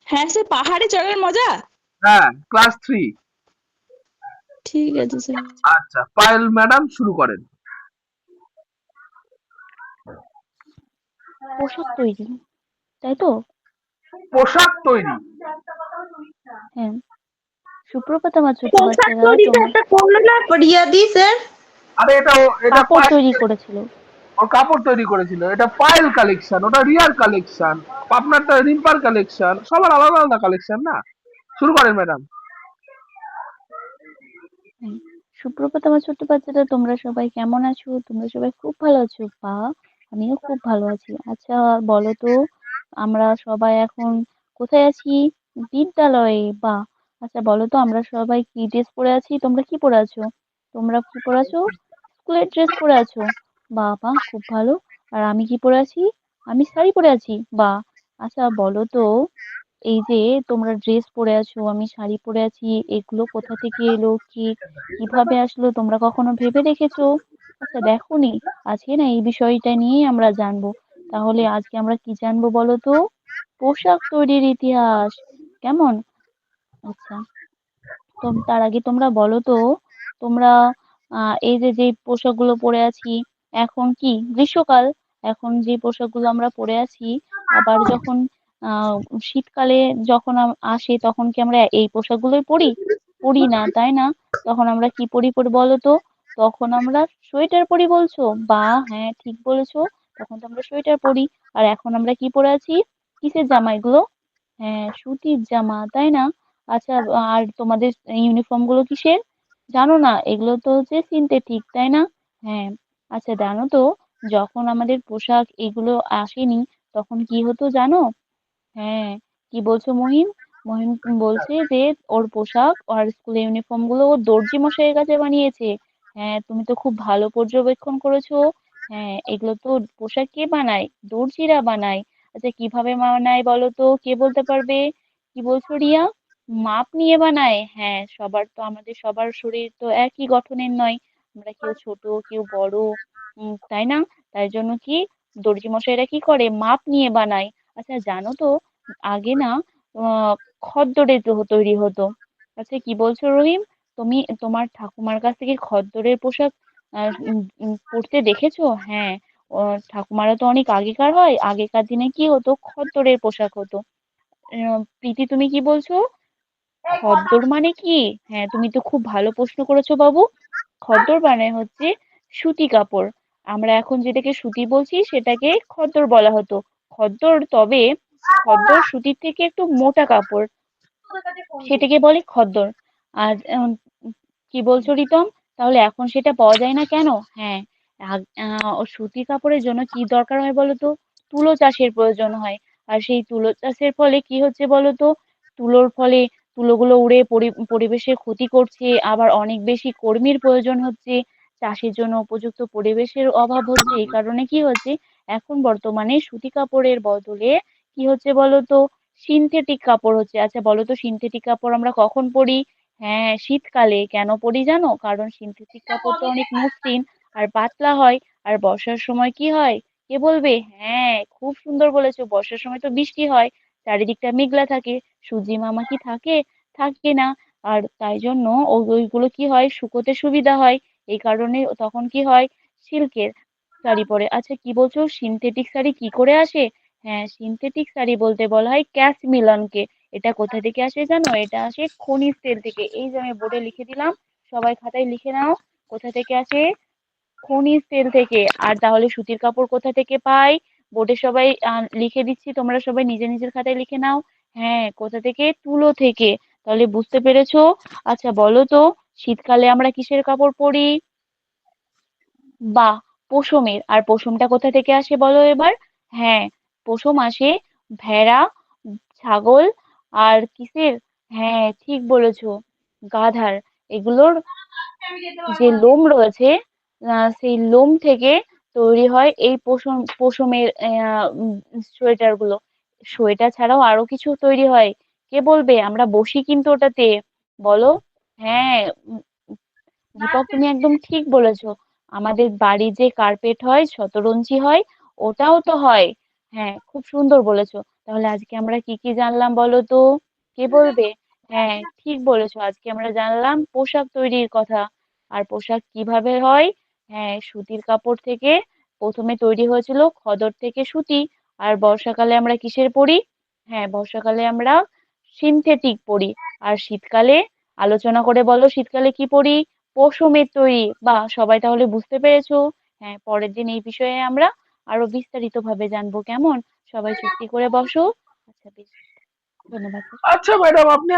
হ্যাঁ স্যার, পাহাড়ে চড়ার মজা। হ্যাঁ, ক্লাস 3। ঠিক আছে স্যার। আচ্ছা, পায়েল ম্যাডাম শুরু করেন। পোশাক তৈরি, তাই তো? পোশাক তৈরি। হ্যাঁ। সুপ্রভাত আমার ছোট্ট পোশাক বাচ্চারা, তৈরিতে তোমরা একটা করলো না রিয়াদি স্যার? আরে এটা কাপড় পায়েল, তৈরি করেছিল। ও কাপড় তৈরি করেছিল। এটা পায়েল কালেকশন, ওটা রিয়ার কালেকশন, আপনারটা রিম্পার কালেকশন, সবার আলাদা আলাদা কালেকশন না। শুরু করেন ম্যাডাম। হ্যাঁ। সুপ্রভাত আমার ছোট্ট বাচ্চারা, তোমরা সবাই কেমন আছো? তোমরা সবাই খুব ভালো আছো? বা আমিও খুব ভালো আছি। আচ্ছা, বলো তো, আমরা সবাই এখন কোথায় আছি? বিদ্যালয়ে। বা আচ্ছা, বলো তো, আমরা সবাই কি ড্রেস পরে আছি? তোমরা কি পরে আছো? তোমরা কি পরে আছো? স্কুলের ড্রেস পরে আছো। বাহ, খুব ভালো। আর আমি কি পরে আছি? আমি শাড়ি পরে আছি। বা আচ্ছা, বলো তো, এই যে তোমরা ড্রেস পরে আছো, আমি শাড়ি পরে আছি, এগুলো কোথা থেকে এলো, কিভাবে আসলো, তোমরা কখনো ভেবে দেখেছো? আচ্ছা, দেখোনি? আজকে না এই বিষয়টা নিয়ে আমরা জানবো। তাহলে আজকে আমরা কি জানবো বলো তো? পোশাক তৈরির ইতিহাস। কেমন? আচ্ছা, তো তার আগে তোমরা বলো তো, তোমরা এই যে যে পোশাকগুলো পরে আছি, এখন কি গ্রীষ্মকাল, এখন যে পোশাকগুলো আমরা পরে আছি, আবার যখন আহ শীতকালে যখন আসে, তখন কি আমরা এই পোশাকগুলোই পরি? পরি না, তাই না? তখন আমরা কি পরি বলো তো? তখন আমরা সোয়েটার পরি বলছো? বা হ্যাঁ, ঠিক বলেছো। তখন তো আমরা সোয়েটার পরি। আর এখন আমরা কি পরে আছি? কিসের জামা এগুলো? হ্যাঁ, সুতির জামা, তাই না? আচ্ছা, আর তোমাদের ইউনিফর্ম গুলো কিসের? জানো না? এগুলো তো হচ্ছে সিনথেটিক, তাই না? হ্যাঁ। আচ্ছা, জানো তো, যখন আমাদের পোশাক এগুলো আসেনি, তখন কি হতো জানো? হ্যাঁ, কি বলছো মহিম? মহিম বলছে যে ওর পোশাক আর স্কুলের ইউনিফর্ম গুলো ও দর্জি মশাইয়ের কাছে বানিয়েছে। হ্যাঁ, তুমি তো খুব ভালো পর্যবেক্ষণ করেছো। হ্যাঁ, এগুলো তো পোশাক কে বানায়? দর্জিরা বানায়। আচ্ছা, কিভাবে বানায় বলো তো? কে বলতে পারবে? কি বলছো রিয়া? মাপ নিয়ে বানায়। হ্যাঁ, সবার তো, আমাদের সবার শরীর তো একই গঠনের নয়। আমরা কেউ ছোট, কেউ বড়, তাই না? তাই জন্য কি দর্জি মশাইরা কি করে? মাপ নিয়ে বানায়। আচ্ছা, জানো তো, আগে না আহ খদ্দরের তৈরি হতো। আচ্ছা, কি বলছো রহিম? তুমি তোমার ঠাকুমার কাছ থেকে খদ্দরের পোশাক পরতে দেখেছো? হ্যাঁ, ঠাকুমারা তো অনেক আগেকার হয়, আগেকার দিনে কি হতো, খদ্দরের পোশাক হতো। প্রীতি, তুমি কি বলছো? খদ্দর মানে কি? হ্যাঁ, তুমি তো খুব ভালো প্রশ্ন করেছো বাবু। খদ্দর মানে হচ্ছে সুতি কাপড়। আমরা এখন যেটাকে সুতি বলছি সেটাকে খদ্দর বলা হতো। খদ্দর, তবে খদ্দর সুতির থেকে একটু মোটা কাপড়, সেটাকে বলে খদ্দর। আর কি বলছো রিতম? তাহলে এখন সেটা পাওয়া যায় না কেন? হ্যাঁ, ও সুতি কাপড়ের জন্য কি দরকার হয় বলতো? তুলো চাষের প্রয়োজন হয়। আর সেই তুলো চাষের ফলে কি হচ্ছে বলতো? তুলোর ফলে তুলোগুলো উড়ে পরিবেশের ক্ষতি করছে, আবার অনেক বেশি কর্মীর প্রয়োজন হচ্ছে, চাষের জন্য উপযুক্ত পরিবেশের অভাব হচ্ছে। এই কারণে কি হচ্ছে, এখন বর্তমানে সুতি কাপড়ের বদলে কি হচ্ছে বলতো? সিনথেটিক কাপড় হচ্ছে। আচ্ছা, বলো তো, সিনথেটিক কাপড় আমরা কখন পরি? হ্যাঁ, শীতকালে। কেন পরি জানো? কারণ সিনথেটিক কাপড় তো অনেক মসৃণ আর পাতলা হয়। আর বর্ষার সময় কি হয়? কে বলবে? হ্যাঁ, খুব সুন্দর বলেছো, বর্ষার সময় তো বৃষ্টি হয়, চারিদিকটা মেঘলা থাকে, সূর্যি মামা কি থাকে? থাকে না। আর তাই জন্য ওইগুলো কি হয়, শুকোতে সুবিধা হয়। এই কারণে তখন কি হয়, সিল্কের শাড়ি পরে। আচ্ছা, কি বলছো, সিনথেটিক শাড়ি কি করে আসে? হ্যাঁ, সিনথেটিক শাড়ি বলতে বলা হয় ক্যাশমিলনকে। এটা কোথা থেকে আসে জানো? এটা আসে খনিজ তেল থেকে। এই যে আমি বোর্ডে লিখে দিলাম, সবাই খাতায় লিখে নাও। কোথা থেকে আসে? খনিজ তেল থেকে। আর তাহলে সুতির কাপড় কোথা থেকে পাই? বোর্ডে সবাই লিখে দিচ্ছি, তোমরা সবাই নিজের নিজের খাতায় লিখে নাও। হ্যাঁ, কোথা থেকে? তুলো থেকে। তাহলে বুঝতে পেরেছো? আচ্ছা, বলো তো, শীতকালে আমরা কিসের কাপড় পরি? বা পশমের। আর পশমটা কোথা থেকে আসে বলো এবার? হ্যাঁ, পশম আসে ভেড়া, ছাগল, আর কিসের? হ্যাঁ, ঠিক বলেছো, গাধার। এগুলোর যে লোম রয়েছে, সেই লোম থেকে তৈরি হয় এই পশমের সোয়েটার গুলো। সোয়েটার ছাড়াও আরো কিছু তৈরি হয়। কে বলবে? আমরা বসি কিন্তু ওটাতে। বলো। হ্যাঁ, দীপক, তুমি একদম ঠিক বলেছো। আমাদের বাড়ি যে কার্পেট হয়, শতরঞ্জি হয়, ওটাও তো হয়। হ্যাঁ, খুব সুন্দর বলেছো। তাহলে আজকে আমরা কি কি জানলাম বলো তো? কে বলবে? হ্যাঁ, ঠিক বলেছো, আজকে আমরা জানলাম পোশাক তৈরির কথা। আর পোশাক কিভাবে হয়? হ্যাঁ, সুতির কাপড় থেকে প্রথমে তৈরি হয়েছিল, খদর থেকে সুতি। আর বর্ষাকালে আমরা কিসের পরি? হ্যাঁ, বর্ষাকালে আমরা সিনথেটিক পরি। আর শীতকালে আলোচনা করে বলো, শীতকালে কি পরি? পশমের তৈরি। বাহ, সবাই তাহলে বুঝতে পেরেছো। হ্যাঁ, পরের দিন এই বিষয়ে আমরা আরো বিস্তারিত ভাবে জানবো, কেমন? সবাই চুপটি করে বসো। আচ্ছা, বেশ, ধন্যবাদ। আচ্ছা ম্যাডাম, আপনি